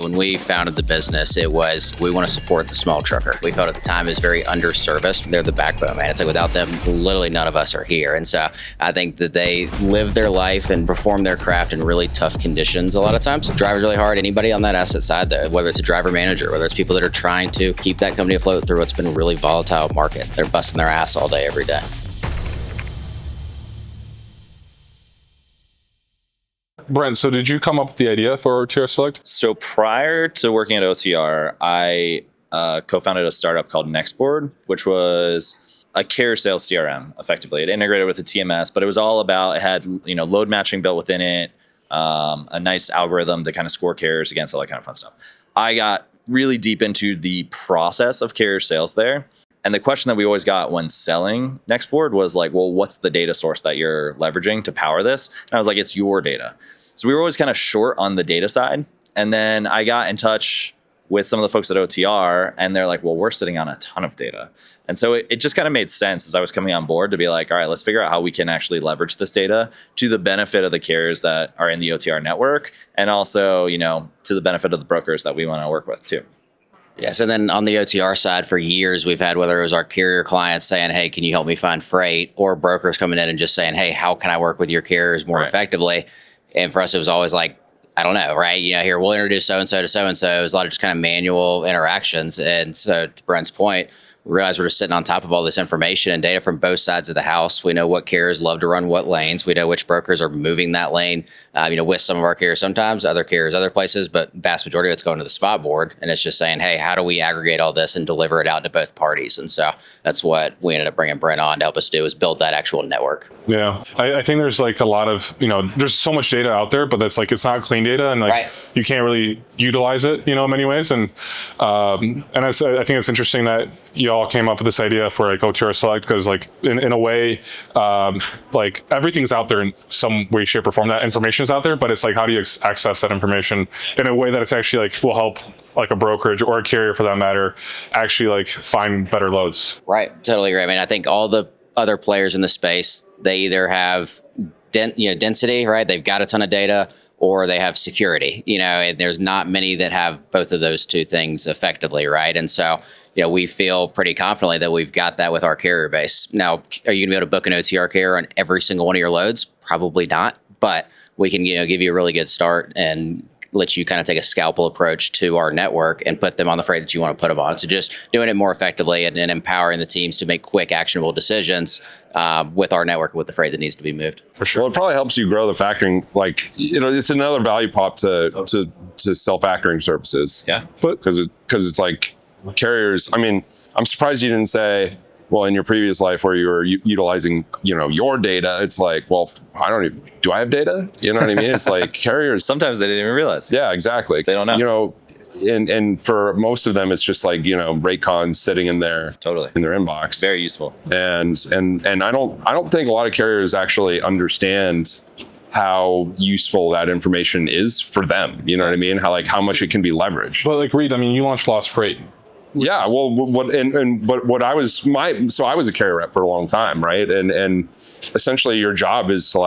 When we founded the business, it was, we want to support the small trucker. We felt at the time is very underserviced. They're the backbone, man. It's like without them, literally none of us are here. And so I think that they live their life and perform their craft in really tough conditions a lot of times. Drivers really hard. Anybody on that asset side, though, whether it's a driver manager, whether it's people that are trying to keep that company afloat through what's been a really volatile market, they're busting their ass all day, every day. Brent, so did you come up with the idea for OTR Select? So prior to working at OTR, I co-founded a startup called Nextboard, which was a carrier sales CRM, effectively. It integrated with the TMS, but it was all about, it had load matching built within it, a nice algorithm to kind of score carriers against, all that kind of fun stuff. I got really deep into the process of carrier sales there. And the question that we always got when selling Nextboard was like, well, what's the data source that you're leveraging to power this? And I was like, it's your data. So we were always kind of short on the data side. And then I got in touch with some of the folks at OTR, and they're like, well, we're sitting on a ton of data. And so it just kind of made sense as I was coming on board to be like, all right, let's figure out how we can actually leverage this data to the benefit of the carriers that are in the OTR network, and also, to the benefit of the brokers that we want to work with too. Yeah, so then on the OTR side, for years, we've had, whether it was our carrier clients saying, hey, can you help me find freight? Or brokers coming in and just saying, hey, how can I work with your carriers more effectively? And for us, it was always like, I don't know, right? Here, we'll introduce so-and-so to so-and-so. It was a lot of just kind of manual interactions. And so to Brent's point, we realized we're just sitting on top of all this information and data from both sides of the house. We know what carriers love to run what lanes. We know which brokers are moving that lane, with some of our carriers sometimes, other carriers other places, but vast majority of it's going to the spot board. And it's just saying, hey, how do we aggregate all this and deliver it out to both parties? And so that's what we ended up bringing Brent on to help us do, is build that actual network. Yeah, I think there's like a lot of, there's so much data out there, but that's like, it's not clean data, and you can't really utilize it, in many ways. And I think it's interesting that you all came up with this idea for like OTR Select, because like in a way, like everything's out there in some way, shape, or form. That information is out there, but it's like, how do you access that information in a way that it's actually like will help like a brokerage or a carrier for that matter actually like find better loads? Right, totally agree. I mean, I think all the other players in the space, they either have density, right? They've got a ton of data, or they have security, and there's not many that have both of those two things effectively, right? And so, we feel pretty confidently that we've got that with our carrier base. Now, are you gonna be able to book an OTR carrier on every single one of your loads? Probably not, but we can, give you a really good start and let you kind of take a scalpel approach to our network and put them on the freight that you want to put them on. So just doing it more effectively and empowering the teams to make quick, actionable decisions with our network, with the freight that needs to be moved. For sure. Well, it probably helps you grow the factoring. Like, it's another value prop to sell factoring services. Yeah. Because it's like carriers. I mean, I'm surprised you didn't say, well, in your previous life where you were utilizing, your data, it's like, well, do I have data? You know what I mean? It's like carriers. Sometimes they didn't even realize. Yeah, exactly. They don't know. And for most of them, it's just like, rate cons sitting in their in their inbox. Very useful. And I don't think a lot of carriers actually understand how useful that information is for them. You know what I mean? How much it can be leveraged. But like Reed, I mean, you launched Lost Freight. Yeah, well, I was a carrier rep for a long time, right? And essentially your job is to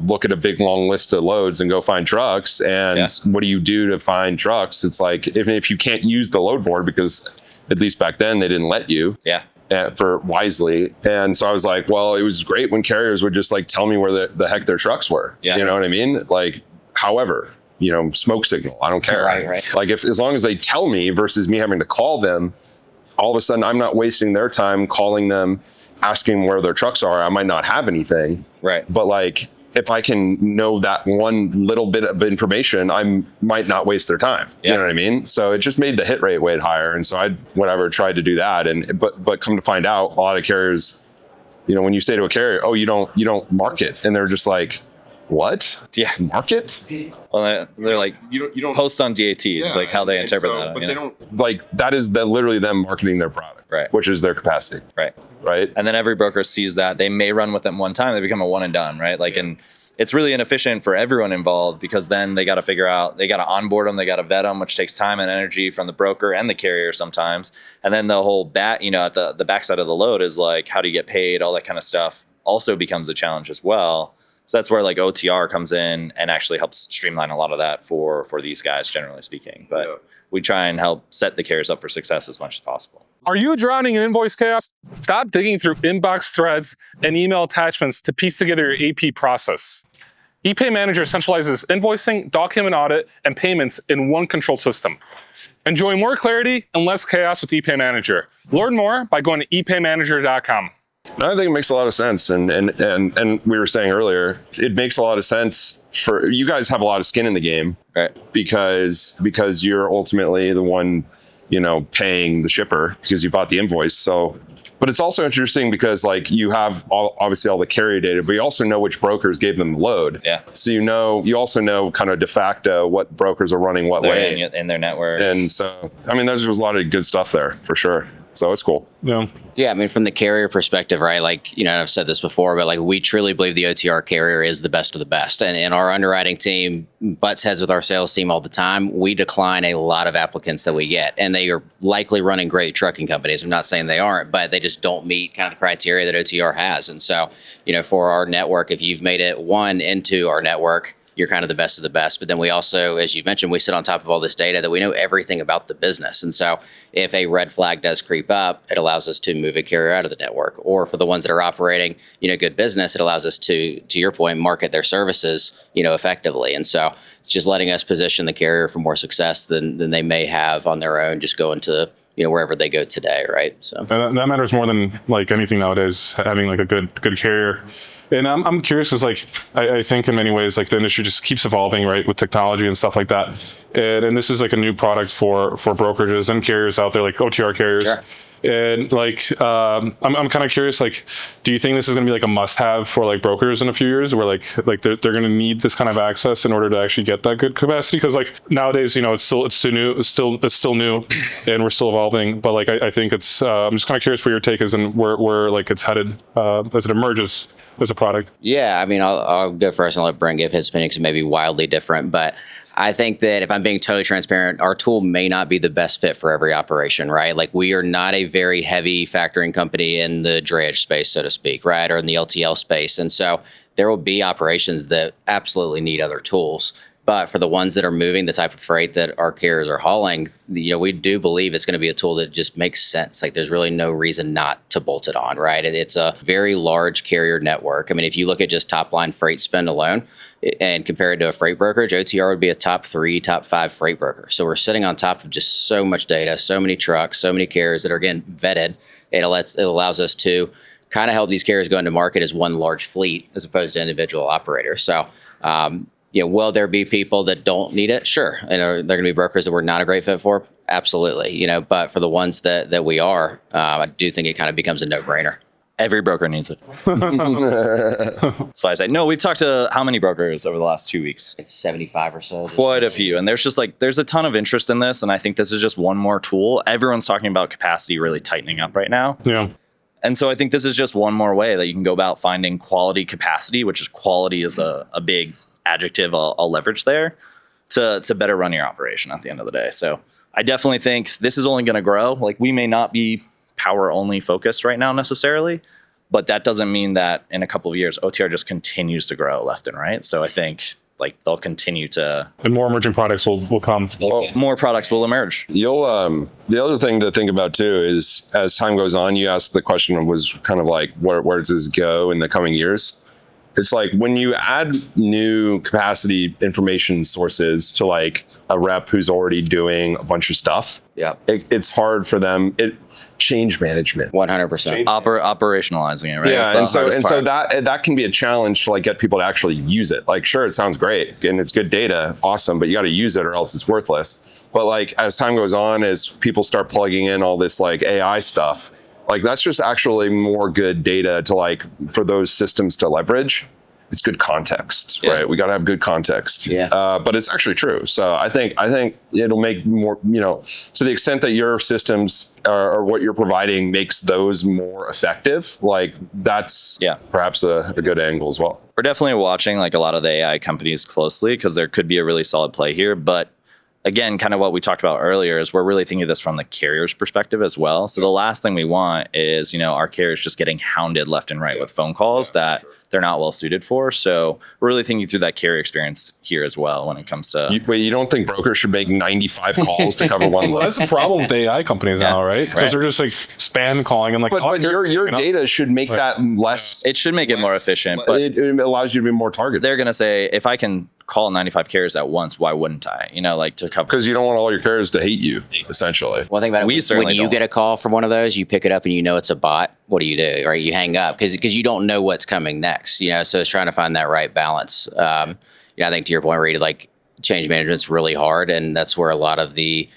look at a big long list of loads and go find trucks. And what do you do to find trucks? It's like, if you can't use the load board, because at least back then they didn't let you. Yeah. For wisely. And so I was like, well, it was great when carriers would just tell me where the heck their trucks were. Yeah. You know what I mean? However, smoke signal, I don't care. Right. As long as they tell me versus me having to call them, all of a sudden I'm not wasting their time calling them, asking where their trucks are. I might not have anything. Right. But if I can know that one little bit of information, I might not waste their time. Yeah. You know what I mean? So it just made the hit rate way higher. And so I tried to do that. But come to find out, a lot of carriers, when you say to a carrier, oh, you don't market, and they're just like, what? Yeah. Market? Well, they're like, you don't post on DAT. It's like how they interpret that. But they don't, that is literally them marketing their product, right? Which is their capacity. Right. And then every broker sees that. They may run with them one time. They become a one and done, right? And it's really inefficient for everyone involved, because then they got to figure out, they got to onboard them, they got to vet them, which takes time and energy from the broker and the carrier sometimes. And then the whole at the backside of the load is like, how do you get paid? All that kind of stuff also becomes a challenge as well. So that's where like OTR comes in and actually helps streamline a lot of that for these guys, generally speaking. But we try and help set the carriers up for success as much as possible. Are you drowning in invoice chaos? Stop digging through inbox threads and email attachments to piece together your AP process. ePay Manager centralizes invoicing, document audit, and payments in one controlled system. Enjoy more clarity and less chaos with ePay Manager. Learn more by going to epaymanager.com. I think it makes a lot of sense, and we were saying earlier, it makes a lot of sense for you guys have a lot of skin in the game, right? Because you're ultimately the one, paying the shipper because you bought the invoice. So, but it's also interesting because like you have obviously all the carrier data, but you also know which brokers gave them the load. Yeah. So you also know kind of de facto what brokers are running what lane in their network. And so, I mean, there's a lot of good stuff there for sure. So it's cool. Yeah. Yeah. I mean, from the carrier perspective, right? Like, I've said this before, but like we truly believe the OTR carrier is the best of the best. And our underwriting team butts heads with our sales team all the time. We decline a lot of applicants that we get, and they are likely running great trucking companies. I'm not saying they aren't, but they just don't meet kind of the criteria that OTR has. And so, for our network, if you've made it into our network, you're kind of the best of the best. But then we also, as you mentioned, we sit on top of all this data that we know everything about the business. And so if a red flag does creep up, it allows us to move a carrier out of the network. Or for the ones that are operating, good business, it allows us to your point, market their services, effectively. And so it's just letting us position the carrier for more success than they may have on their own, just going to wherever they go today, right? So that matters more than like anything nowadays, having like a good carrier. And I'm curious because like I think in many ways like the industry just keeps evolving, right, with technology and stuff like that. And this is like a new product for brokerages and carriers out there, like OTR carriers. Sure. And like I'm kind of curious, like, do you think this is gonna be like a must-have for like brokers in a few years, where like they're gonna need this kind of access in order to actually get that good capacity? Because like nowadays, it's still new, and we're still evolving. But like I think it's I'm just kind of curious what your take is and where like it's headed as it emerges as a product. Yeah, I mean, I'll go first and let Brent give his opinion because it may be wildly different, but I think that if I'm being totally transparent, our tool may not be the best fit for every operation, right? Like we are not a very heavy factoring company in the drayage space, so to speak, right? Or in the LTL space. And so there will be operations that absolutely need other tools. But for the ones that are moving the type of freight that our carriers are hauling, we do believe it's going to be a tool that just makes sense. Like there's really no reason not to bolt it on, right? And it's a very large carrier network. I mean, if you look at just top line freight spend alone and compare it to a freight brokerage, OTR would be a top 3, top 5 freight broker. So we're sitting on top of just so much data, so many trucks, so many carriers that are, again, vetted. It allows us to kind of help these carriers go into market as one large fleet as opposed to individual operators. So, will there be people that don't need it? Sure. They're going to be brokers that we're not a great fit for. Absolutely. But for the ones that we are, I do think it kind of becomes a no-brainer. Every broker needs it. That's why I say, no, we've talked to how many brokers over the last 2 weeks? It's 75 or so. Quite a few. And there's a ton of interest in this. And I think this is just one more tool. Everyone's talking about capacity really tightening up right now. Yeah. And so I think this is just one more way that you can go about finding quality capacity, which is quality is a big adjective I'll leverage there to better run your operation at the end of the day. So I definitely think this is only going to grow. Like we may not be power only focused right now necessarily, but that doesn't mean that in a couple of years OTR just continues to grow left and right. So I think like they'll continue to, and more emerging products will come. Well, more products will emerge. You'll the other thing to think about too is as time goes on, you asked the question was kind of like where does this go in the coming years? It's like when you add new capacity information sources to like a rep who's already doing a bunch of stuff. Yeah, it's hard for them. Change management, 100%. Operationalizing it, right? Yeah, and so that can be a challenge to like get people to actually use it. Like, sure, it sounds great and it's good data, awesome, but you got to use it or else it's worthless. But like as time goes on, as people start plugging in all this like AI stuff, like that's just actually more good data to like for those systems to leverage. It's good context, right? We got to have good context. Yeah. But it's actually true. So I think it'll make more, to the extent that your systems or what you're providing makes those more effective, like that's perhaps a good angle as well. We're definitely watching like a lot of the AI companies closely because there could be a really solid play here, but again, kind of what we talked about earlier is we're really thinking of this from the carrier's perspective as well. So the last thing we want is, our carriers just getting hounded left and right with phone calls that they're not well suited for. So we're really thinking through that carrier experience here as well when it comes to... You don't think brokers should make 95 calls to cover one load? That's the problem with AI companies now, right? Because they're just like spam calling and like... But your data should make that less... It should make it more efficient, but it allows you to be more targeted. They're going to say, if I can call 95 carriers at once, why wouldn't I? To cover. Because you don't want all your carriers to hate you, essentially. One thing about it, when you get a call from one of those, you pick it up and it's a bot. What do? Right? You hang up because you don't know what's coming next. So it's trying to find that right balance. I think to your point, Reed, like change management's really hard, and that's where a lot of the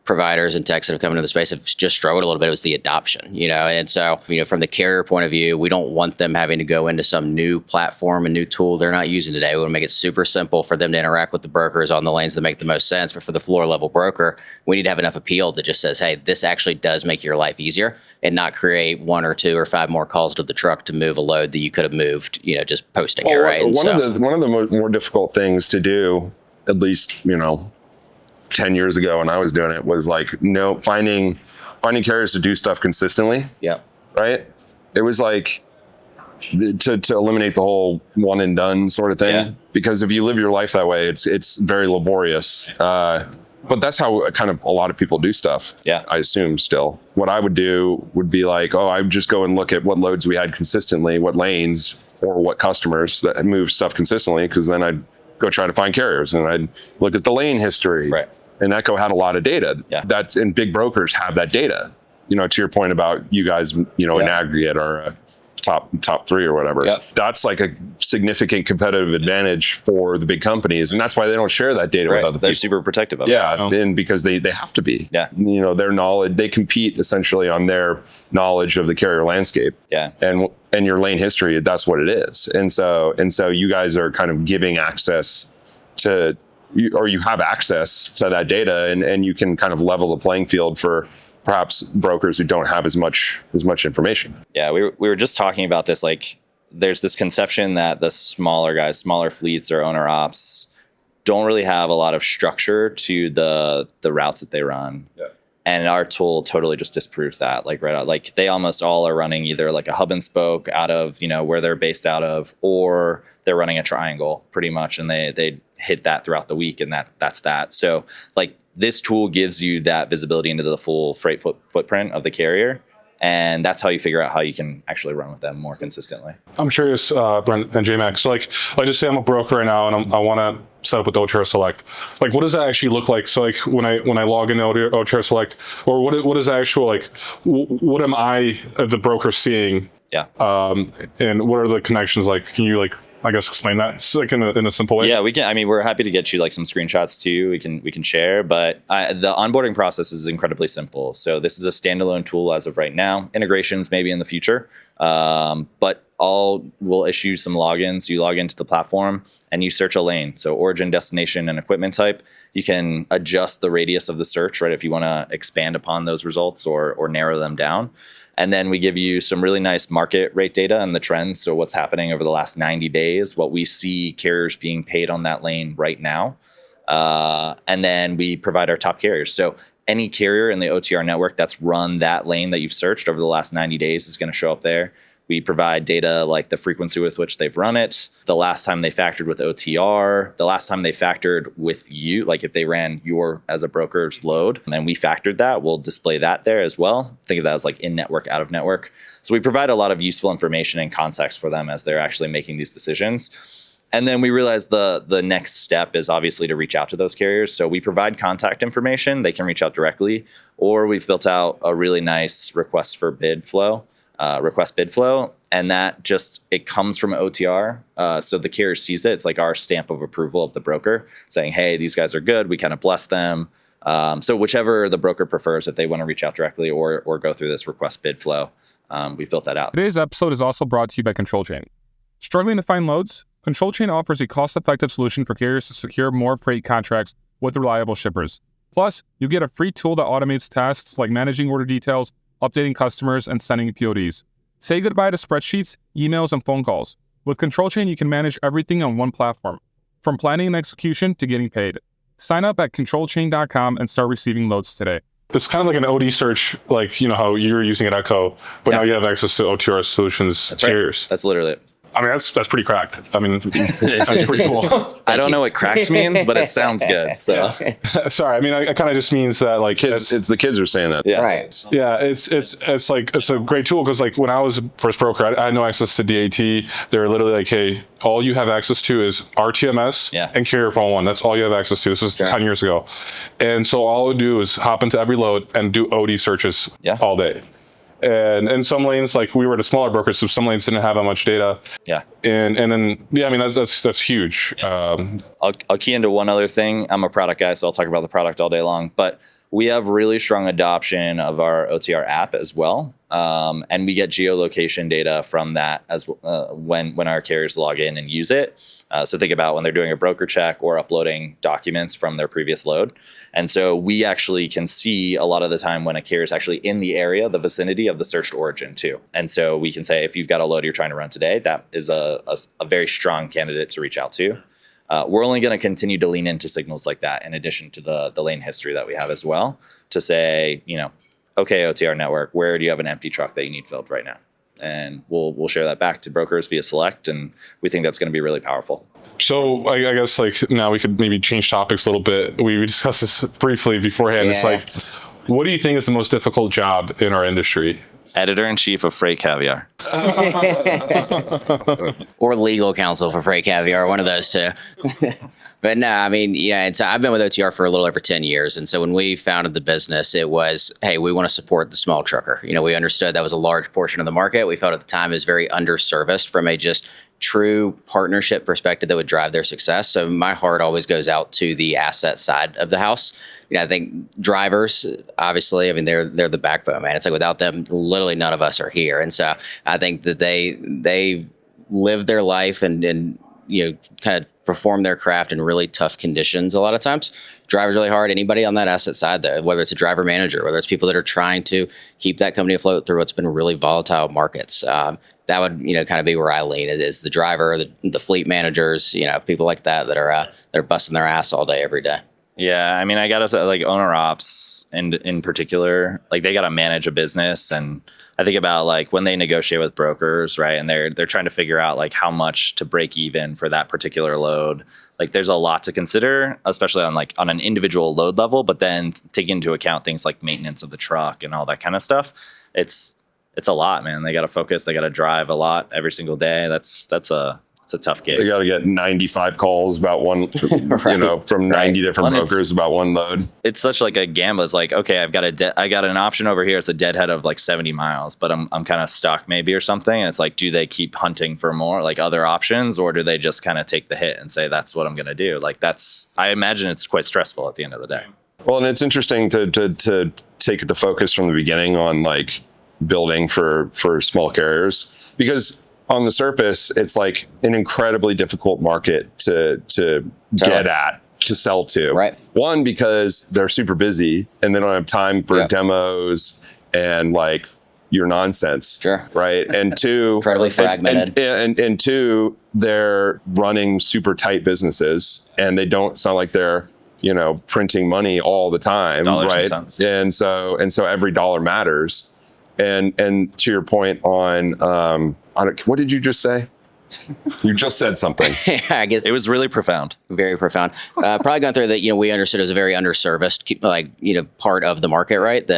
providers and techs that have come into the space have just struggled a little bit. It was the adoption, and so, from the carrier point of view, we don't want them having to go into some new platform, a new tool they're not using today. We want to make it super simple for them to interact with the brokers on the lanes that make the most sense. But for the floor level broker, we need to have enough appeal that just says, hey, this actually does make your life easier, and not create 1 or 2 or 5 more calls to the truck to move a load that you could have moved, just posting it, right? One of the more difficult things to do, at least, 10 years ago when I was doing it, was like, finding carriers to do stuff consistently. Yeah. Right. It was like to eliminate the whole one and done sort of thing. Yeah. Because if you live your life that way, it's very laborious. But that's how kind of a lot of people do stuff. Yeah. I assume still. What I would do would be like, I would just go and look at what loads we had consistently, what lanes or what customers that move stuff consistently. Because then I'd go try to find carriers and I'd look at the lane history. Right. And Echo had a lot of data. Yeah. And big brokers have that data. To your point about you guys, in aggregate are top 3 or whatever. Yep. That's like a significant competitive advantage for the big companies, and that's why they don't share that data with other people. They're super protective of it. Yeah, and because they have to be. Yeah. Their knowledge, they compete essentially on their knowledge of the carrier landscape. Yeah. And your lane history, that's what it is. And so you guys are kind of giving access to, or you have access to that data, and you can kind of level the playing field for perhaps brokers who don't have as much information. Yeah, we were just talking about this. Like, there's this conception that the smaller guys, smaller fleets or owner ops, don't really have a lot of structure to the routes that they run. Yeah. And our tool totally just disproves that. Like they almost all are running either like a hub and spoke out of where they're based out of, or they're running a triangle pretty much, and they hit that throughout the week, and that's that. So like, this tool gives you that visibility into the full freight footprint of the carrier. And that's how you figure out how you can actually run with them more consistently. I'm curious, Brent and J-Max, so like just say I'm a broker right now and I want to set up with OTR Select. Like, what does that actually look like? So like when I log into OTR Select, or what is the actual, like, what am I as the broker seeing? Yeah. And what are the connections like? Can you I guess explain that like in a simple way? Yeah, we can. I mean, we're happy to get you like some screenshots too. We can share, but the onboarding process is incredibly simple. So this is a standalone tool as of right now. Integrations maybe in the future, but we'll issue some logins. You log into the platform and you search a lane. So origin, destination, and equipment type. You can adjust the radius of the search, right? If you want to expand upon those results or narrow them down. And then we give you some really nice market rate data and the trends. So what's happening over the last 90 days, what we see carriers being paid on that lane right now. And then we provide our top carriers. So any carrier in the OTR network that's run that lane that you've searched over the last 90 days is going to show up there. We provide data like the frequency with which they've run it, the last time they factored with OTR, the last time they factored with you, like if they ran your as a broker's load, and we factored that, we'll display that there as well. Think of that as like in network, out of network. So we provide a lot of useful information and context for them as they're actually making these decisions. And then we realize the next step is obviously to reach out to those carriers. So we provide contact information. They can reach out directly, or we've built out a really nice request bid flow, and that it comes from OTR. So the carrier sees it. It's like our stamp of approval of the broker saying, hey, these guys are good. We kind of bless them. So whichever the broker prefers, if they want to reach out directly or go through this request bid flow, we've built that out. Today's episode is also brought to you by Control Chain. Struggling to find loads? Control Chain offers a cost-effective solution for carriers to secure more freight contracts with reliable shippers. Plus, you get a free tool that automates tasks like managing order details, updating customers, and sending PODs. Say goodbye to spreadsheets, emails, and phone calls. With Control Chain, you can manage everything on one platform, from planning and execution to getting paid. Sign up at controlchain.com and start receiving loads today. It's kind of like an OD search, like how you're using it at Echo, but now you have access to OTR solutions carriers. That's literally it. I mean, that's pretty cracked. I mean, that's pretty cool. I don't know what cracked means, but it sounds good. So Sorry, I mean, it kind of just means that like It's the kids are saying that. Yeah. Right. yeah, it's like it's a great tool because like when I was first broker, I had no access to DAT. They were literally like, hey, all you have access to is RTMS and Carrier 411. That's all you have access to. This was 10 years ago, and so all I would do is hop into every load and do OD searches all day. And in some lanes, like we were at a smaller broker, so some lanes didn't have that much data. Yeah. And then I mean that's huge. I'll key into one other thing. I'm a product guy, so I'll talk about the product all day long. But we have really strong adoption of our OTR app as well, and we get geolocation data from that as when our carriers log in and use it. So think about when they're doing a broker check or uploading documents from their previous load. And so we actually can see a lot of the time when a carrier is actually in the area, the vicinity of the searched origin too. And so we can say, if you've got a load you're trying to run today, that is a very strong candidate to reach out to. We're only going to continue to lean into signals like that in addition to the lane history that we have as well to say, okay, OTR network, where do you have an empty truck that you need filled right now? And we'll share that back to brokers via Select, and we think that's going to be really powerful. So I guess like now we could maybe change topics a little bit. We discussed this briefly beforehand. Yeah. It's like, what do you think is the most difficult job in our industry? Editor-in-chief of Freight Caviar. Or legal counsel for Freight Caviar, one of those two. But no, I mean, and so I've been with OTR for a little over 10 years. And so when we founded the business, it was, hey, we want to support the small trucker. We understood that was a large portion of the market. We felt at the time it was very underserviced from a just true partnership perspective that would drive their success. So my heart always goes out to the asset side of the house. I think drivers, obviously, I mean, they're the backbone, man. It's like without them, literally none of us are here. And so I think that they live their life and kind of perform their craft in really tough conditions a lot of times. Drivers really hard. Anybody on that asset side, though, whether it's a driver manager, whether it's people that are trying to keep that company afloat through what's been really volatile markets. That would kind of be where I lean is the driver, the fleet managers, people like that are busting their ass all day, every day. Yeah, I mean, I gotta say, like owner ops in particular, like they gotta manage a business, and I think about like when they negotiate with brokers, right? And they're trying to figure out like how much to break even for that particular load. Like there's a lot to consider, especially on an individual load level, but then taking into account things like maintenance of the truck and all that kind of stuff. It's a lot, man. They got to focus. They got to drive a lot every single day. That's a tough gig. They got to get 95 calls about one, from 90 different brokers about one load. It's such like a gamble. It's like, okay, I got an option over here. It's a deadhead of like 70 miles, but I'm kind of stuck maybe or something. And it's like, do they keep hunting for more like other options, or do they just kind of take the hit and say, that's what I'm going to do? Like I imagine it's quite stressful at the end of the day. Well, and it's interesting to take the focus from the beginning on like building for small carriers, because on the surface, it's like an incredibly difficult market to get at, to sell to. Right. One, because they're super busy and they don't have time for demos and like your nonsense. Sure. Right. And two, incredibly fragmented. And two, they're running super tight businesses, and they don't sound like they're printing money all the time. Dollars right. and cents. And so every dollar matters. And to your point on what did you just say? You just said something. I guess it was really profound. Very profound. Probably gone through that. We understood as a very underserviced, part of the market, right?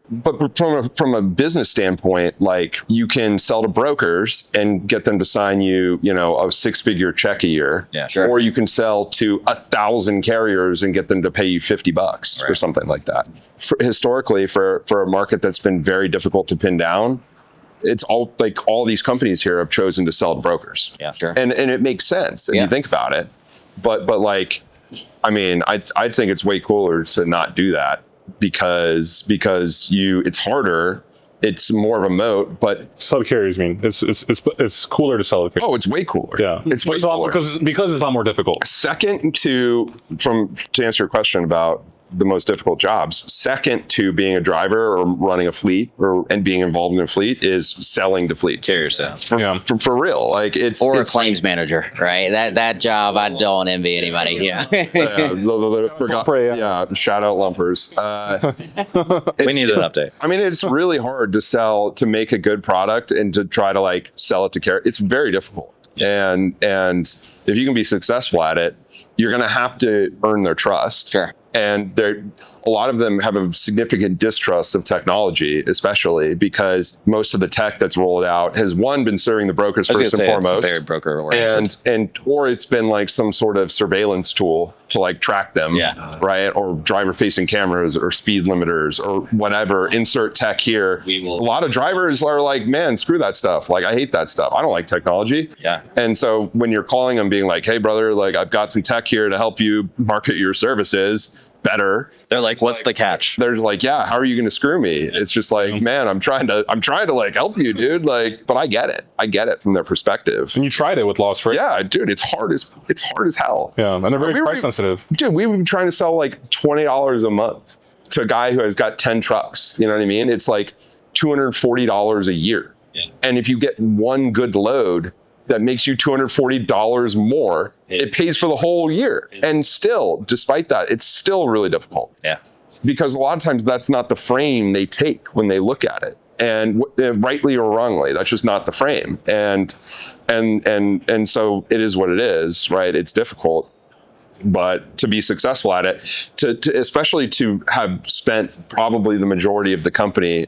But from a business standpoint, like you can sell to brokers and get them to sign you, a 6-figure check a year. Yeah, sure. Or you can sell to 1,000 carriers and get them to pay you $50 or something like that. Historically, for a market that's been very difficult to pin down, it's all these companies here have chosen to sell to brokers. Yeah, sure. And it makes sense if you think about it. But like, I mean, I think it's way cooler to not do that. Because it's harder, it's more of a moat, but Sell to carriers, it's cooler to sell to carriers. Oh, it's way cooler. Yeah, it's way cooler because it's a lot more difficult. Second to answer your question about the most difficult jobs. Second to being a driver or running a fleet and being involved in a fleet is selling to fleets. Carrier sales. For real. Like it's a claims manager, right? That job, I don't envy anybody. Yeah. Shout out lumpers. We need an update. I mean, it's really hard to make a good product and to try to like sell it to carrier. It's very difficult. And if you can be successful at it, you're going to have to earn their trust. Sure. And a lot of them have a significant distrust of technology, especially because most of the tech that's rolled out has been serving the brokers first and foremost. It's very broker oriented. Or it's been like some sort of surveillance tool to like track them, right? Or driver facing cameras or speed limiters or whatever. Insert tech here. A lot of drivers are like, man, screw that stuff. Like, I hate that stuff. I don't like technology. Yeah. And so when you're calling them being like, hey brother, like I've got some tech here to help you market your services better. They're like, what's the catch? They're like, yeah, how are you going to screw me? It's just like, man, I'm trying to like help you, dude. Like, but I get it from their perspective. And you tried it with Lost Freight. Yeah, dude, it's hard as hell. Yeah, and they're very price sensitive. Dude, we've been trying to sell like $20 a month to a guy who has got 10 trucks. You know what I mean? It's like $240 a year. Yeah. And if you get one good load, that makes you $240 more. It pays for the whole year. And still, despite that, it's still really difficult. Yeah. Because a lot of times that's not the frame they take when they look at it. And rightly or wrongly, that's just not the frame. And so it is what it is, right? It's difficult. But to be successful at it, especially to have spent probably the majority of the company's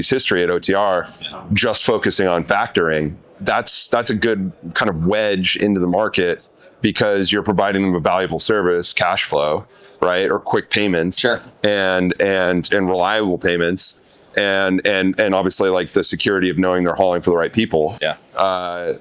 history at OTR just focusing on factoring, that's a good kind of wedge into the market because you're providing them a valuable service, cash flow, right, or quick payments, sure, and reliable payments, and obviously like the security of knowing they're hauling for the right people. Yeah.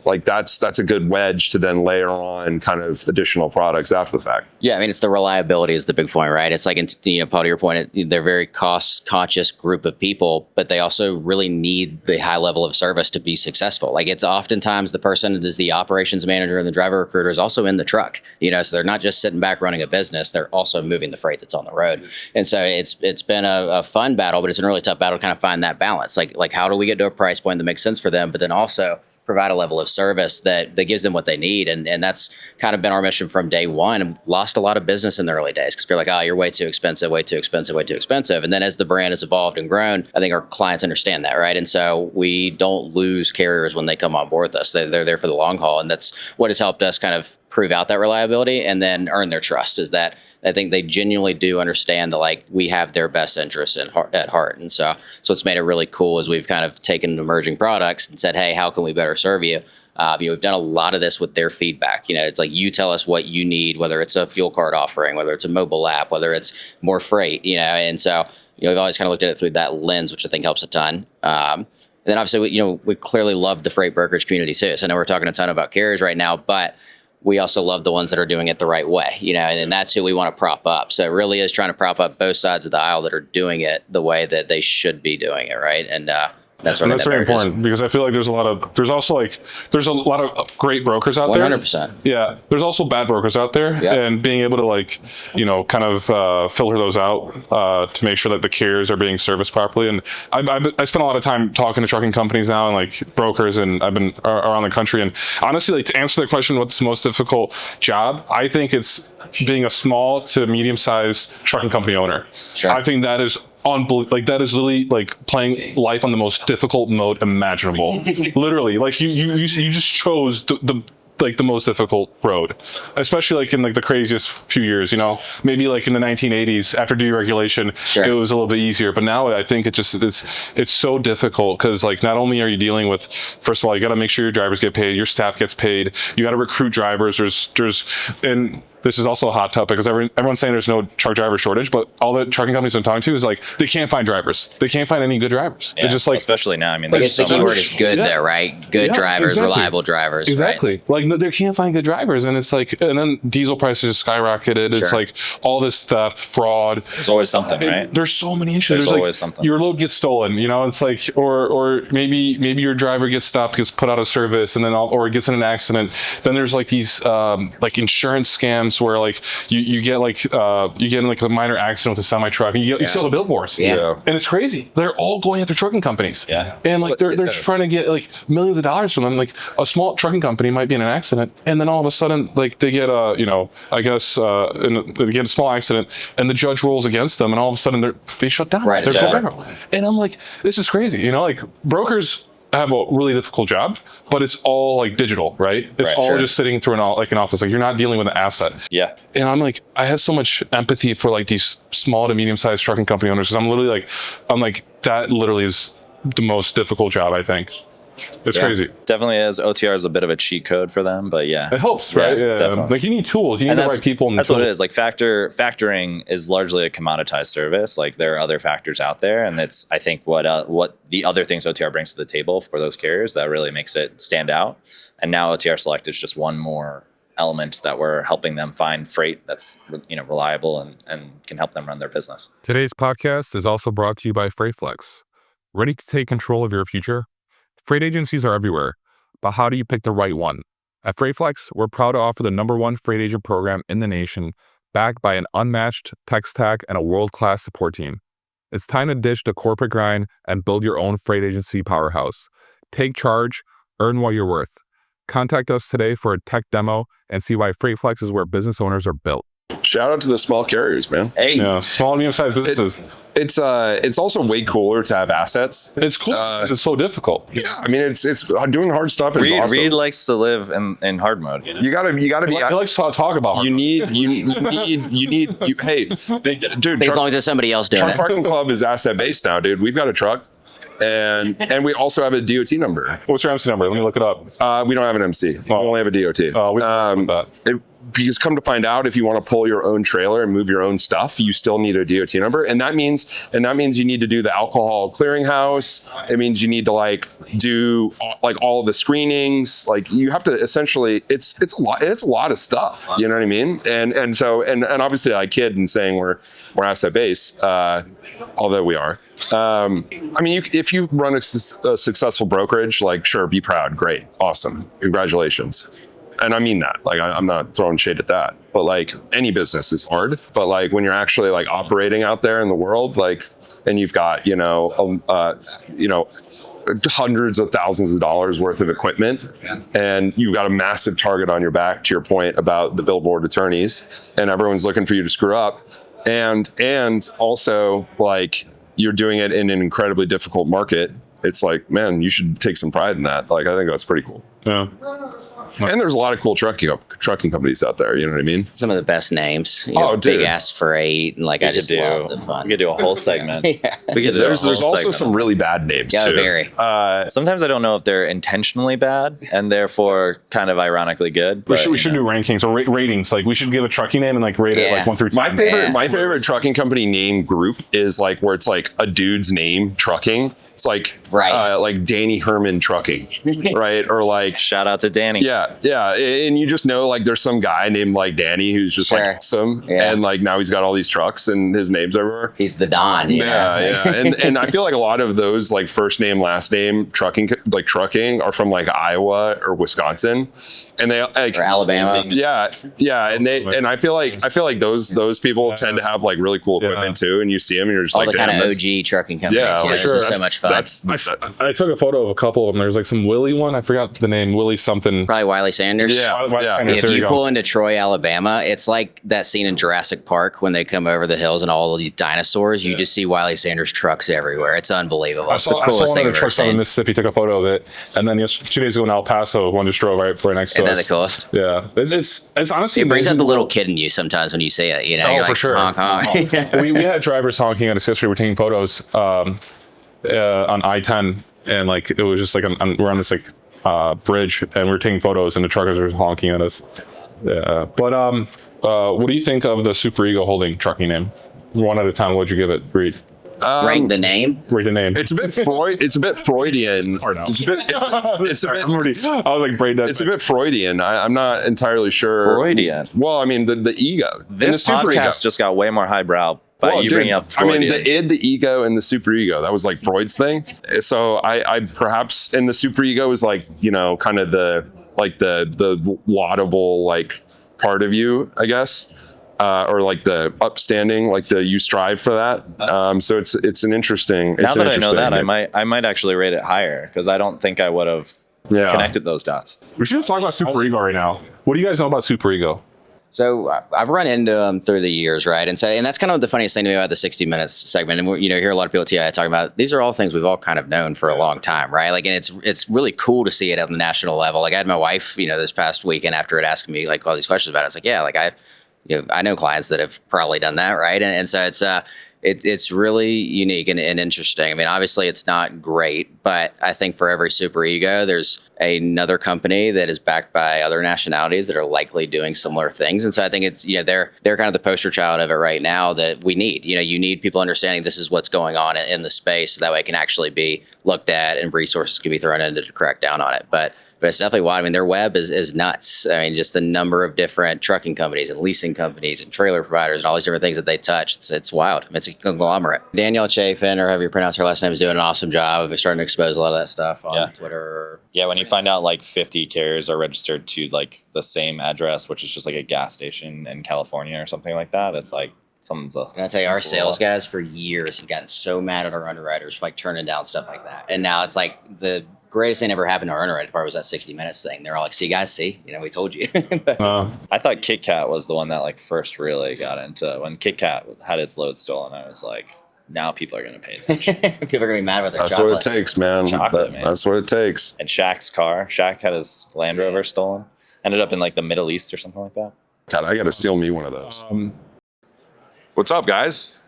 Like that's a good wedge to then layer on kind of additional products after the fact. Yeah, I mean, it's the reliability is the big point, right? It's like, Paul, to your point, they're a very cost-conscious group of people, but they also really need the high level of service to be successful. Like, it's oftentimes the person that is the operations manager and the driver recruiter is also in the truck, so they're not just sitting back running a business, they're also moving the freight that's on the road. And so it's been a fun battle, but it's a really tough battle to kind of find that balance. Like how do we get to a price point that makes sense for them, but then also provide a level of service that gives them what they need. And that's kind of been our mission from day one, and lost a lot of business in the early days because people are like, oh, you're way too expensive, way too expensive, way too expensive. And then as the brand has evolved and grown, I think our clients understand that, right? And so we don't lose carriers when they come on board with us. They're there for the long haul. And that's what has helped us kind of prove out that reliability and then earn their trust, is that I think they genuinely do understand that like we have their best interests at heart. And so what's made it really cool is we've kind of taken emerging products and said, hey, how can we better serve you? We've done a lot of this with their feedback. It's like, you tell us what you need, whether it's a fuel card offering, whether it's a mobile app, whether it's more freight, and so, we've always kind of looked at it through that lens, which I think helps a ton. And then obviously, we clearly love the freight brokerage community too. So I know we're talking a ton about carriers right now, but we also love the ones that are doing it the right way, and that's who we want to prop up. So it really is trying to prop up both sides of the aisle that are doing it the way that they should be doing it, right? And that's very important because I feel like there's a lot of great brokers out there. 100%. Yeah. There's also bad brokers out there, and being able to kind of filter those out to make sure that the carriers are being serviced properly. And I spend a lot of time talking to trucking companies now and like brokers, and I've been around the country. And honestly, like, to answer the question, what's the most difficult job? I think it's being a small to medium-sized trucking company owner. Sure. I think that is that is literally like playing life on the most difficult mode imaginable. Literally, like you just chose the most difficult road, especially like in like the craziest few years, maybe like in the 1980s after deregulation, sure, it was a little bit easier. But now I think it's so difficult because like not only are you dealing with, first of all, you got to make sure your drivers get paid, your staff gets paid, you got to recruit drivers. And this is also a hot topic because everyone's saying there's no truck driver shortage, but all the trucking companies I'm talking to is like they can't find drivers. They can't find any good drivers. Yeah, They're just like, especially now. I mean, I guess the keyword is good there, right? Good drivers, exactly. Reliable drivers. Exactly. Right? Like they can't find good drivers, and it's like, and then diesel prices skyrocketed. Sure. It's like all this theft, fraud. There's always something, right? There's so many issues. There's always something. Your load gets stolen. It's like, or maybe your driver gets stopped, gets put out of service, and then or gets in an accident. Then there's like these like insurance scams accidents where like you get like you get in like a minor accident with a semi truck, and you see all the billboards. Yeah. And it's crazy. They're all going after trucking companies. Yeah. And like they're trying to get like millions of dollars from them. Like a small trucking company might be in an accident, and then all of a sudden like they get a they get a small accident, and the judge rules against them, and all of a sudden they shut down. Right, They're exactly. forever. And I'm like, this is crazy. Like brokers have a really difficult job, but it's all like digital, right? It's Right, all sure. just sitting through an office. Like you're not dealing with an asset. Yeah. And I'm like, I have so much empathy for like these small to medium sized trucking company owners, because I'm like, that literally is the most difficult job, I think. It's crazy. Definitely is. OTR is a bit of a cheat code for them, but yeah. It helps, right? Yeah, definitely. Like you need tools. You need the right people. And That's what it tools. is. Like factoring is largely a commoditized service. Like there are other factors out there, and it's I think what the other things OTR brings to the table for those carriers that really makes it stand out. And now OTR Select is just one more element that we're helping them find freight that's reliable and can help them run their business. Today's podcast is also brought to you by FreightFlex. Ready to take control of your future? Freight agencies are everywhere, but how do you pick the right one? At FreightFlex, we're proud to offer the #1 freight agent program in the nation, backed by an unmatched tech stack and a world-class support team. It's time to ditch the corporate grind and build your own freight agency powerhouse. Take charge, earn what you're worth. Contact us today for a tech demo and see why FreightFlex is where business owners are built. Shout out to the small carriers, man. Hey, Yeah, small and medium sized businesses. It's also way cooler to have assets. It's cool. 'Cause it's so difficult. Yeah, I mean, it's doing hard stuff is awesome. Reed likes to live in hard mode. You gotta be. He likes to talk about. Hey, dude. As long as there's somebody else doing Truck it. Parking Club is asset based now, dude. We've got a truck, and we also have a DOT number. What's your MC number? Let me look it up. We don't have an MC. We only have a DOT. Because come to find out, if you want to pull your own trailer and move your own stuff, you still need a DOT number, and that means you need to do the alcohol clearinghouse. It means you need to do all the screenings. Like you have to essentially, it's a lot. It's a lot of stuff. You know what I mean? And so obviously I kid in saying we're asset based, although we are. I mean, if you run a successful brokerage, sure, be proud, great, awesome, congratulations. And I mean that, I'm not throwing shade at that, but any business is hard. But when you're actually operating out there in the world, and you've got, hundreds of thousands of dollars worth of equipment, and you've got a massive target on your back, to your point about the billboard attorneys, and everyone's looking for you to screw up. And also you're doing it in an incredibly difficult market. It's man, you should take some pride in that. I think that's pretty cool. Yeah. And there's a lot of cool trucking companies out there. You know what I mean? Some of the best names. Dude. Big ass freight, and I just love the fun. We could do a whole segment. Yeah. We could do There's a whole also segment. some really bad names Yeah, too. very. Sometimes I don't know if they're intentionally bad and therefore kind of ironically good. We should do rankings or ratings. We should give a trucking name and rate it 1 through 10. My favorite trucking company name group is where it's a dude's name, trucking. It's Right. Danny Herman Trucking, right? Or Shout out to Danny. yeah, and you just know there's some guy named Danny who's just Sure. awesome, Yeah. and now he's got all these trucks and his name's everywhere. He's the Don. You know? Yeah, and I feel a lot of those first name, last name trucking are from Iowa or Wisconsin, and they Or Alabama. Yeah, and I feel like those people tend to have really cool equipment too, and you see them and you're just All the kind of damn, OG trucking companies. yeah, for This sure. is so much fun. I took a photo of a couple of them. There's some Willie one. I forgot the name. Willie something. Probably Wiley Sanders. Yeah. If There you go. pull into Troy, Alabama, it's like that scene in Jurassic Park when they come over the hills and all of these dinosaurs. You just see Wiley Sanders trucks everywhere. It's unbelievable. I It's saw the coolest one thing of I've the ever trucks out of seen. Mississippi, took a photo of it, and then 2 days ago in El Paso, one just drove right next to Isn't us. that the coolest? Yeah, it's honestly It brings out amazing. the little kid in you sometimes when you see it. Oh, You're for sure. honk, honk. we had drivers honking at us yesterday. We're taking photos on I-10, and it was just we're on this bridge, and we're taking photos, and the truckers are honking at us. Yeah, but what do you think of the Super Ego Holding trucking name? 1 out of 10, what'd you give it, Reed? Rank the name. Rate the name. It's a bit Freudian. Or no. It's a bit. I was brain dead. It's a bit Freudian. I'm not entirely sure. Freudian. Well, I mean the ego. And the This super ego. podcast just got way more highbrow by you bringing up I mean, Freudian. the id, the ego, and the super ego. That was Freud's thing. So I perhaps, and the super ego is kind of the laudable part of you, I guess. Or like the upstanding, like you strive for that. So it's an interesting. Now that I know that, I might actually rate it higher because I don't think I would have connected those dots. We should just talk about super ego right now. What do you guys know about super ego? So I've run into them through the years, right? And that's kind of the funniest thing to me about the 60 Minutes segment. And you hear a lot of people at TIA talking about these are all things we've all kind of known for a long time, right? Like, and it's really cool to see it at the national level. Like I had my wife, this past weekend after it asking me like all these questions about it. It's like, yeah, like I know clients that have probably done that, right? And so it's really unique and interesting. I mean, obviously it's not great, but I think for every super ego, there's another company that is backed by other nationalities that are likely doing similar things. And so I think it's, they're kind of the poster child of it right now that we need. You need people understanding this is what's going on in the space, so that way it can actually be looked at and resources can be thrown in to crack down on it. But it's definitely wild. I mean, their web is nuts. I mean, just the number of different trucking companies and leasing companies and trailer providers and all these different things that they touch. It's wild. It's a conglomerate. Danielle Chafin, or however you pronounce her last name, is doing an awesome job of starting to expose a lot of that stuff on Twitter. Yeah, when you find out like 50 carriers are registered to like the same address, which is just like a gas station in California or something like that, it's like something's up. And I tell you, our sales guys for years have gotten so mad at our underwriters for like turning down stuff like that. And now it's like the greatest thing ever happened to our underwriting department was that 60 Minutes thing. They're all like, see guys, we told you. I thought Kit Kat was the one that like first really got into when Kit Kat had its load stolen. I was like, now people are going to pay attention. People are going to be mad with their That's chocolate. what it takes, man. Man. That's what it takes. And Shaq's car. Shaq had his Land Rover stolen. Ended up in like the Middle East or something like that. God, I got to steal me one of those. What's up, guys?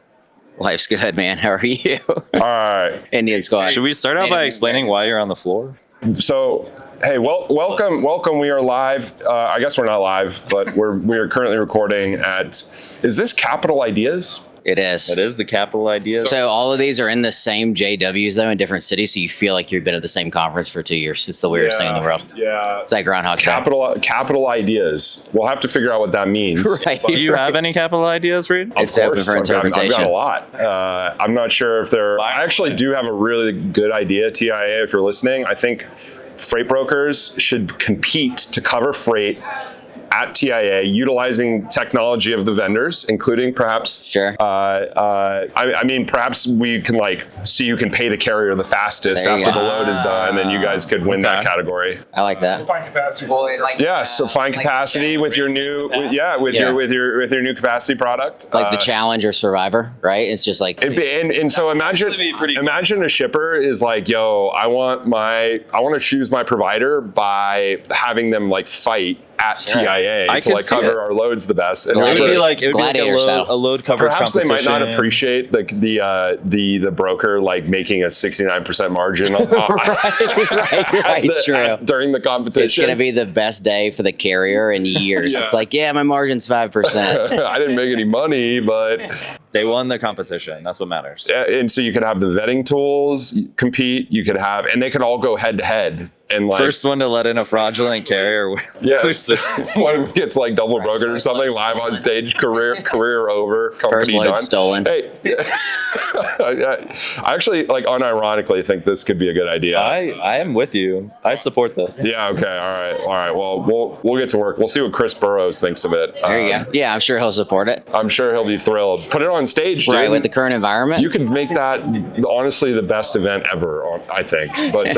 Life's good, man. How are you? All right. Indian squad. Should we start out by explaining why you're on the floor? So, hey, welcome. We are live. I guess we're not live, but we are currently recording at. Is this Capital Ideas? It is. It is the Capital Ideas. So all of these are in the same JWs though in different cities, so you feel like you've been at the same conference for 2 years. It's the weirdest thing in the world. Yeah. It's like Groundhog Day. Capital Ideas. We'll have to figure out what that means. Right. Do you have any Capital Ideas, Reed? It's open for interpretation. I've got a lot. I'm not sure if I actually do have a really good idea, TIA, if you're listening. I think freight brokers should compete to cover freight at TIA, utilizing technology of the vendors, including perhaps. Sure. I mean, perhaps we can see who can pay the carrier the fastest after the load is done, and you guys could win that category. I like that. Find capacity. So find capacity with your new, with your new capacity product. Like the Challenge or Survivor, right? It's just like. And so imagine a shipper is like, yo, I want to choose my provider by having them fight at TIA to cover our loads the best. And it would be like a load coverage perhaps they competition. might not appreciate the broker making a 69% margin true. during the competition. It's gonna be the best day for the carrier in years. It's like, my margin's 5%. I didn't make any money, but they won the competition. That's what matters. And so you could have the vetting tools compete. You could have, and they could all go head to head. And first one to let in a fraudulent carrier. One gets double brokered or something live on stage. Career over. Company First load done. stolen. Hey, I actually unironically think this could be a good idea. I am with you. I support this. Yeah. Okay. All right. Well, we'll get to work. We'll see what Chris Burrows thinks of it. There you go. Yeah, I'm sure he'll support it. I'm sure he'll be thrilled. Put it on stage, dude. Right, with the current environment. You could make that honestly the best event ever, I think. But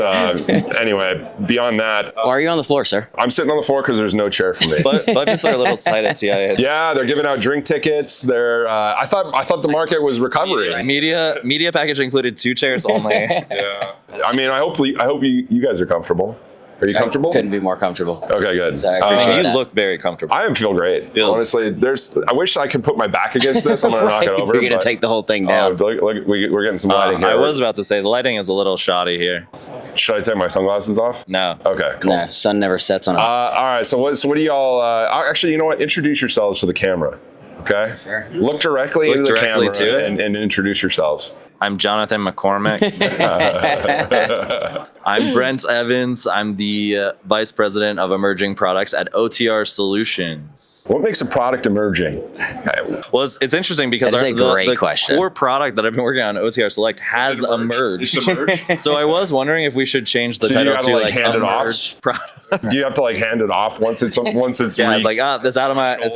anyway, beyond that. Why are you on the floor, sir? I'm sitting on the floor because there's no chair for me. But budgets are a little tight at TIA. Yeah, they're giving out drink tickets. I thought the market was recovering. Media package included 2 chairs only. Yeah. I mean, I hope you guys are comfortable. Are you comfortable? Couldn't be more comfortable. Okay, good. So I appreciate you that. look very comfortable. I feel great. Honestly, I wish I could put my back against this. I'm gonna knock it over. You're gonna take the whole thing down. Look, we're getting some lighting here. I was about to say the lighting is a little shoddy here. Should I take my sunglasses off? No. Okay, cool. No, sun never sets on it. All right. So what do y'all? Actually, you know what? Introduce yourselves to the camera. Okay. Sure. Look directly into the camera to it. and introduce yourselves. I'm Jonathan McCormick. I'm Brent Evans. I'm the Vice President of Emerging Products at OTR Solutions. What makes a product emerging? Well, it's interesting because That is a great the question. core product that I've been working on, OTR Select, has emerged. So I was wondering if we should change the So you title gotta, to like, like hand it off? emerged product. Do you have to like hand it off once it's Yeah, it's like it's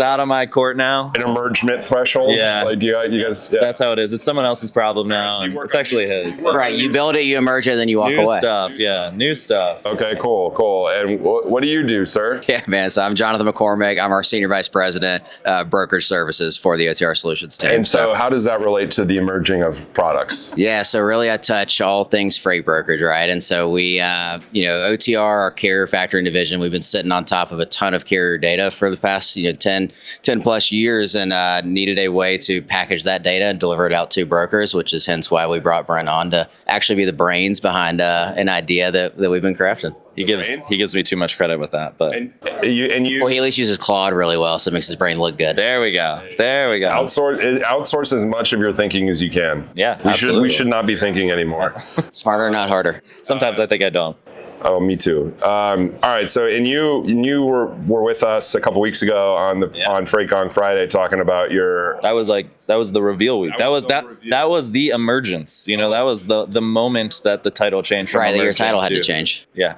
out of my court now. an emergement threshold? Yeah. Like, do you guys? Yeah. That's how it is. It's someone else's problem now. And it's actually his. Right. You build it, you emerge it, then you walk New away. stuff. Yeah, new stuff. Okay, cool. And what do you do, sir? Yeah, man. So I'm Jonathan McCormick. I'm our Senior Vice President, Brokerage Services for the OTR Solutions team. And so how does that relate to the emerging of products? Yeah, so really I touch all things freight brokerage, right? And so we, OTR, our carrier factoring division, we've been sitting on top of a ton of carrier data for the past, 10 plus years and needed a way to package that data and deliver it out to brokers, which is hence why we brought Brent on to actually be the brains behind an idea that we've been crafting. He gives me too much credit with that, but Well, he at least uses Claude really well, so it makes his brain look good. there we go. Outsource as much of your thinking as you can. Yeah, we absolutely. should not be thinking anymore. Smarter, not harder. Sometimes I think I don't. Oh, me too. All right. So, and you were with us a couple weeks ago on Freight Gong Friday talking about your. That was the reveal week. That was the emergence. That was the moment that the title changed. From Right, that your emergent title had to change. Yeah,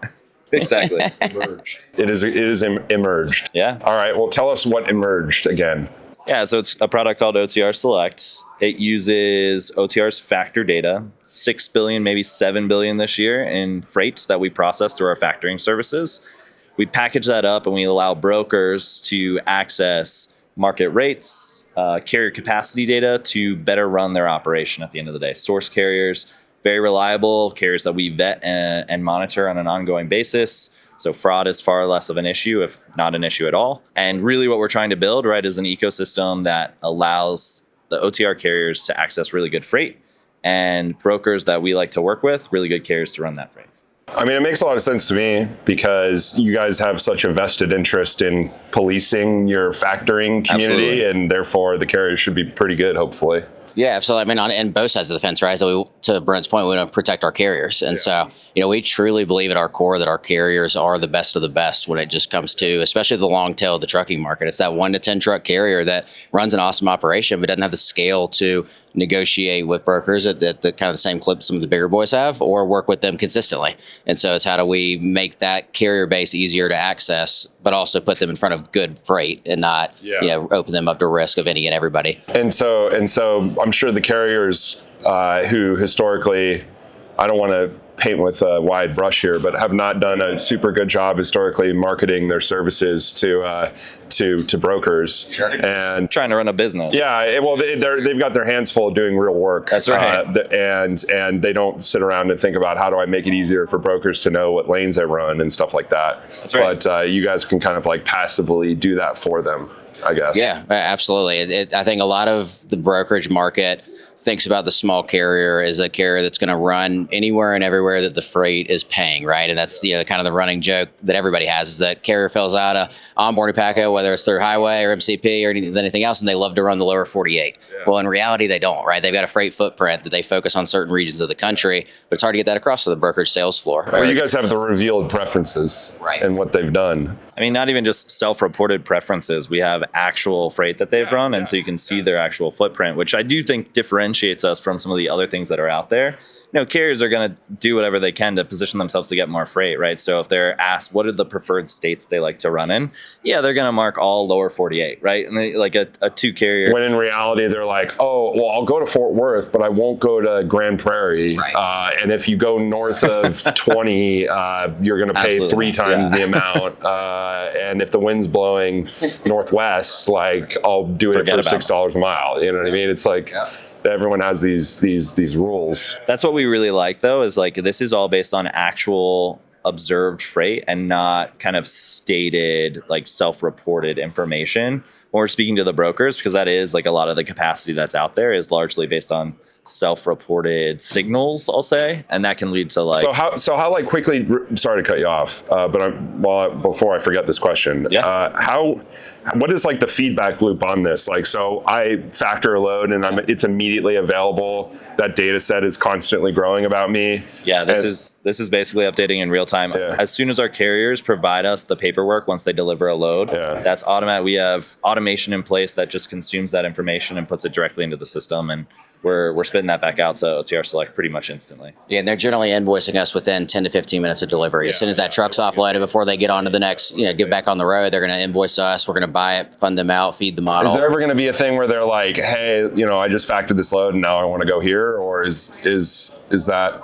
exactly. It is emerged. Yeah. All right. Well, tell us what emerged again. Yeah, so it's a product called OTR Select. It uses OTR's factor data, 6 billion, maybe 7 billion this year in freight that we process through our factoring services. We package that up and we allow brokers to access market rates, carrier capacity data to better run their operation at the end of the day. Source carriers, very reliable carriers that we vet and monitor on an ongoing basis. So fraud is far less of an issue, if not an issue at all. And really what we're trying to build, right, is an ecosystem that allows the OTR carriers to access really good freight and brokers that we like to work with, really good carriers to run that freight. I mean, it makes a lot of sense to me because you guys have such a vested interest in policing your factoring community. Absolutely. And therefore the carriers should be pretty good, hopefully. Yeah, so I mean, on both sides of the fence, right? So to Brent's point, we want to protect our carriers, and so we truly believe at our core that our carriers are the best of the best when it just comes to, especially the long tail of the trucking market. It's that 1 to 10 truck carrier that runs an awesome operation, but doesn't have the scale to negotiate with brokers at the kind of the same clip some of the bigger boys have, or work with them consistently. And so it's how do we make that carrier base easier to access, but also put them in front of good freight and not open them up to risk of any and everybody. And so I'm sure the carriers who historically, I don't want to paint with a wide brush here, but have not done a super good job historically marketing their services to brokers. Sure. And Trying to run a business. yeah, well, they've got their hands full doing real work. That's right. And they don't sit around and think about how do I make it easier for brokers to know what lanes I run and stuff like that. That's right. But you guys can kind of like passively do that for them, I guess. Yeah, absolutely. I think a lot of the brokerage market thinks about the small carrier as a carrier that's going to run anywhere and everywhere that the freight is paying, right? And that's kind of the running joke that everybody has is that carrier fills out a onboarding packet, whether it's through highway or MCP or anything else, and they love to run the lower 48. Yeah. Well, in reality, they don't, right? They've got a freight footprint that they focus on certain regions of the country, but it's hard to get that across to the brokerage sales floor. Right? Well, you guys have the revealed preferences and what they've done. I mean, not even just self-reported preferences. We have actual freight that they've run, and so you can see their actual footprint, which I do think differentiates us from some of the other things that are out there. Carriers are going to do whatever they can to position themselves to get more freight, right? So if they're asked what are the preferred states they like to run in, they're going to mark all lower 48, right? And they, like a two carrier. When in reality, they're like, oh, well, I'll go to Fort Worth, but I won't go to Grand Prairie. Right. And if you go north of 20, you're going to pay Absolutely. 3 times the amount. And if the wind's blowing northwest, like I'll do it Forget for about $6 a mile. You know what I mean? It's like everyone has these rules. That's what we really like, though, is like this is all based on actual observed freight and not kind of stated like self-reported information when we're speaking to the brokers, because that is like a lot of the capacity that's out there is largely based on self-reported signals, I'll say, and that can lead to like. So how like quickly? Sorry to cut you off, but before I forget this question, what is like the feedback loop on this? Like, so I factor a load and it's immediately available. That data set is constantly growing about me. Yeah, this is basically updating in real time. Yeah. As soon as our carriers provide us the paperwork once they deliver a load, that's automatic. We have automation in place that just consumes that information and puts it directly into the system, and we're spitting that back out to OTR Select pretty much instantly. Yeah, and they're generally invoicing us within 10 to 15 minutes of delivery. As soon as that truck's offloaded, before they get on to the next, get back on the road, they're going to invoice us. We're going to buy it, fund them out, feed the model. Is there ever going to be a thing where they're like, hey, I just factored this load and now I want to go here? Or is that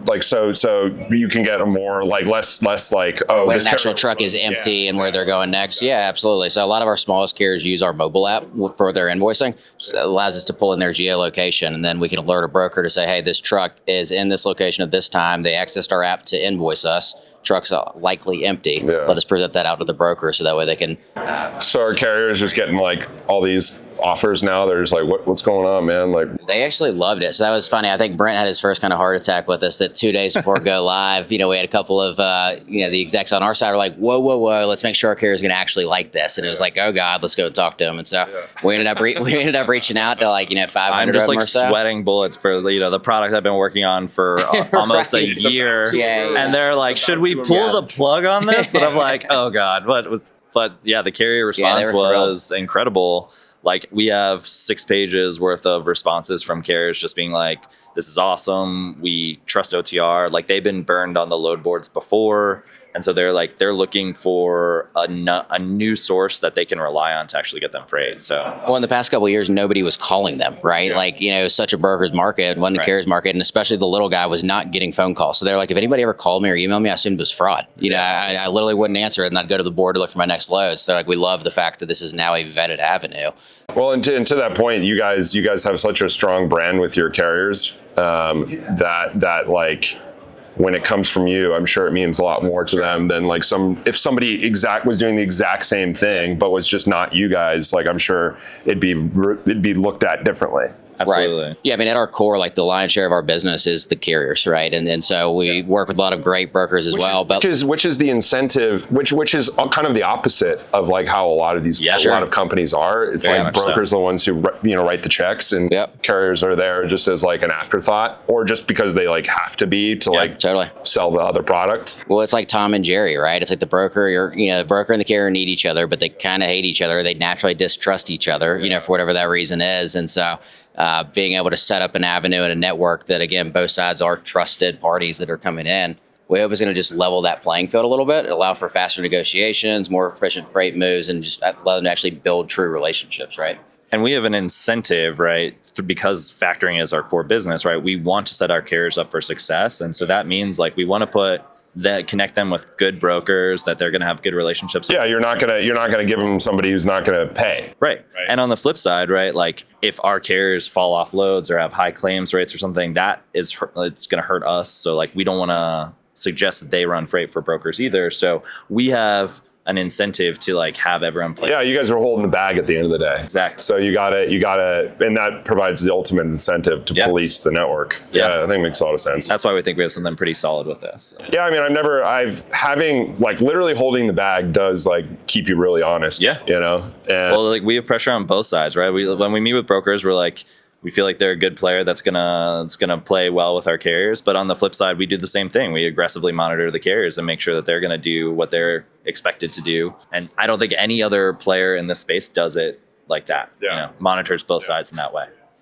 like so you can get a more like less like, oh, when this an actual truck is empty and where they're going next? Yeah, absolutely. So a lot of our smallest carriers use our mobile app for their invoicing. So it allows us to pull in their geolocation, and then we can alert a broker to say, hey, this truck is in this location at this time. They accessed our app to invoice us. Truck's likely empty. Yeah. Let us present that out to the broker so that way they can. So our carriers just getting like all these offers now. They're just like, what's going on, man? Like, they actually loved it. So that was funny. I think Brent had his first kind of heart attack with us that 2 days before go live. We had a couple of the execs on our side were like, whoa, let's make sure our carrier is going to actually like this. And it was like, oh God, let's go and talk to them. And so we ended up reaching out to 500 I'm just of them like or so. sweating bullets for the product I've been working on for almost a year. Yeah. And they're like, should we pull the plug on this? And I'm like, oh God. But yeah, the carrier response was incredible. Like, we have 6 pages worth of responses from carriers just being like, this is awesome. We trust OTR. Like, they've been burned on the load boards before. And so they're looking for a new source that they can rely on to actually get them freight. So, well, in the past couple of years, nobody was calling them, right? Yeah. It was such a broker's market, wasn't a carrier's market, and especially the little guy was not getting phone calls. So they're like, if anybody ever called me or emailed me, I assumed it was fraud. I literally wouldn't answer it, and I'd go to the board to look for my next load. So we love the fact that this is now a vetted avenue. Well, and to that point, you guys have such a strong brand with your carriers that like, when it comes from you, I'm sure it means a lot more to them than like if somebody was doing the exact same thing but was just not you guys. Like, I'm sure it'd be looked at differently. Absolutely. Right. Yeah, at our core, like the lion's share of our business is the carriers, right? And so we work with a lot of great brokers as well. But which is the incentive, which is kind of the opposite of like how a lot of these a lot of companies are. It's like brokers are the ones who write the checks, and carriers are there just as like an afterthought, or just because they like have to be to totally sell the other product. Well, it's like Tom and Jerry, right? It's like the broker, the broker and the carrier need each other, but they kind of hate each other. They naturally distrust each other, for whatever that reason is, and so. Being able to set up an avenue and a network that, again, both sides are trusted parties that are coming in, we hope is going to just level that playing field a little bit, allow for faster negotiations, more efficient freight moves, and just allow them to actually build true relationships, right? And we have an incentive, right? Because factoring is our core business, right? We want to set our carriers up for success. And so that means like we want to connect them with good brokers that they're going to have good relationships with. Yeah, you're not gonna give them somebody who's not gonna pay. Right. And on the flip side, right, like if our carriers fall off loads or have high claims rates or something, it's going to hurt us. So like we don't want to suggest that they run freight for brokers either. So we have an incentive to like have everyone play. Yeah, you guys are holding the bag at the end of the day. Exactly. So you gotta, and that provides the ultimate incentive to police the network. Yeah, I think it makes a lot of sense. That's why we think we have something pretty solid with this. Yeah, having like literally holding the bag does like keep you really honest. Yeah. And well, like we have pressure on both sides, right? When we meet with brokers, we're like, we feel like they're a good player that's gonna play well with our carriers. But on the flip side, we do the same thing. We aggressively monitor the carriers and make sure that they're gonna do what they're expected to do. And I don't think any other player in this space does it like that. Monitors both sides in that way.